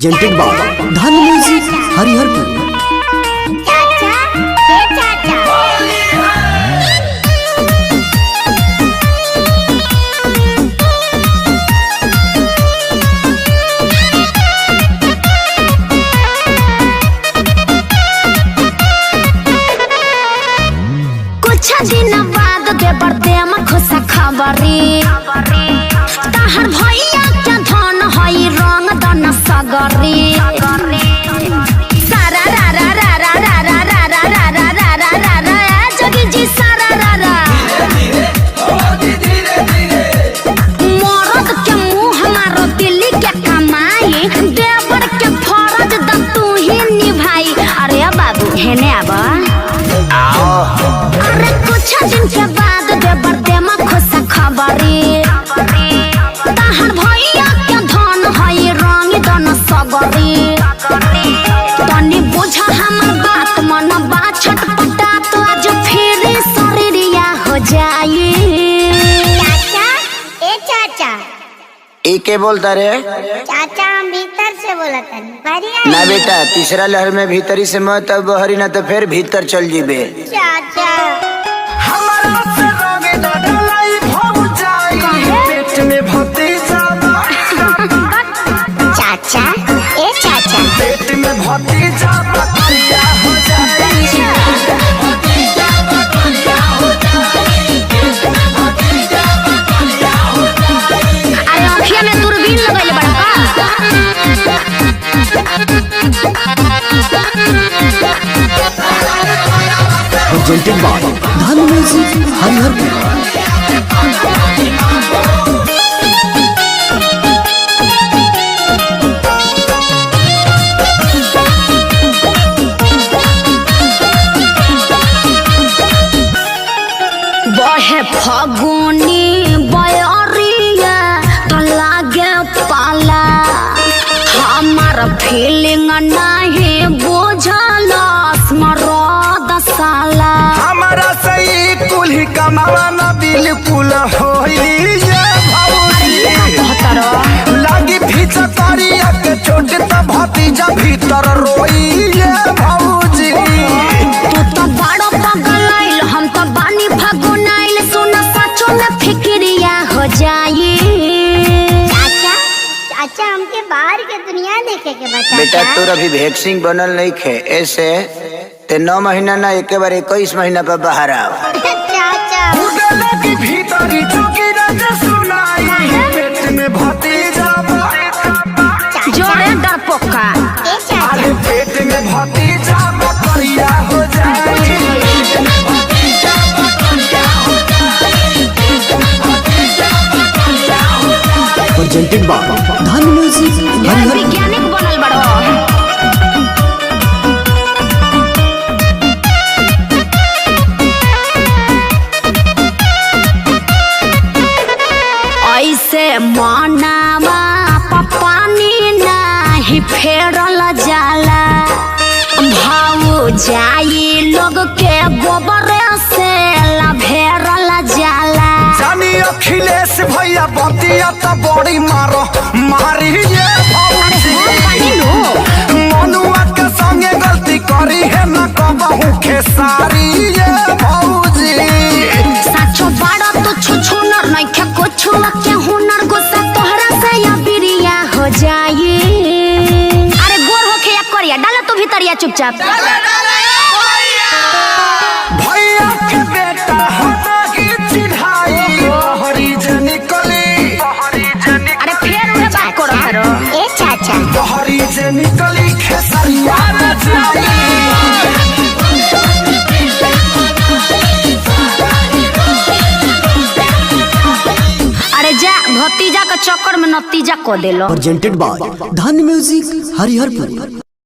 जेंटेड by धन music Hariharpur. कुछ दिन बाद देवर देम खुशा खबरी तहर भैया के धन हई रंग दन सगरी सारा रा रा रा रा रा रा रा रा रा रा रा रा रा रा जोगी जी सारा रा रा मरद के मुंह मारो दिल्ली के कमाई देवर के फरज द तू ही निभाई। अरे बाबू हेने आबा अरे कुछ दिन के बाद देवर देमा खुशा खबरी तहर भैया के धन हई रंग दन सगरी तनी बुझा हमर बात मन बा छटपटा तो आज फिर शरीरिया हो जाई। चाचा ए चाचा ए के बोलता रे? चाचा हम भीतर से बोला था बढ़िया ना बेटा, तीसरा लहर में भीतरी से मत अब बहरी ना तो फिर भीतर चल जीबे। चाचा चाचा ए चाचा पेट में भतीजा बकरिया हो अरे आँखिया में दूरबीन लगैले बड़ा जेंटेड बाय धन म्यूजिक हरिहरपुर। बहे फगुनी बयरिया तो लागे पाला हमार फीलिंग नहीं बुझल स्मरद साला हमारा सही कुल्ही कमावा ना बिल्कुल होई ये भौजी लागी भीतर करिया के छोटे त भतीजा भीतर रोई ये भौजी। तू तो बड़ो पगल आइल हम तो बानी फगुन आइल सुन सचो में फिक्रिया हो जाई। चाचा चाचा हमके बाहर के दुनिया देखे के बता बेटा तोर अभी वैक्सीन बनल नहीं खे, ऐसे ते 9 महीना ना एक बार 21 महीना पर बाहर आओ। चाचा भीतरी पेट में भतीजा जोड़े डरपोका ए चाचा पेट में भतीजा बकरिया हो जेंटेड बाय धन म्यूजिक हरिहरपुर। वैज्ञानिक बनल बड़ो ऐसे मनावा पानी नहीं फेरल जाला भाव जाई लोग के गोबर से लभेरल जाला जानी अखिलेश भैया बतिया तो बड़ी मारो मारी ये भौजी। मनुआ के संगे गलती करी है ना कहूँ खेसारी ये भौजी। साचो बड़ा तो छुछुनर नहीं खे कुछ के हुनर गुस्सा तोहरा से या बिरिया हो जाई। अरे गोर होके या करिया डालो तू भीतरिया चुपचाप भैया के बेटा होता की चिढ़ाई बहरी जे निकली अरे फिर उहे बात करो करो ए चाचा बहरी जे निकली खेसरिया नचाई। अरे जा भतीजा का चक्कर में नतीजा को देलो। जेंटेड बाय धन म्यूजिक हरिहरपुर।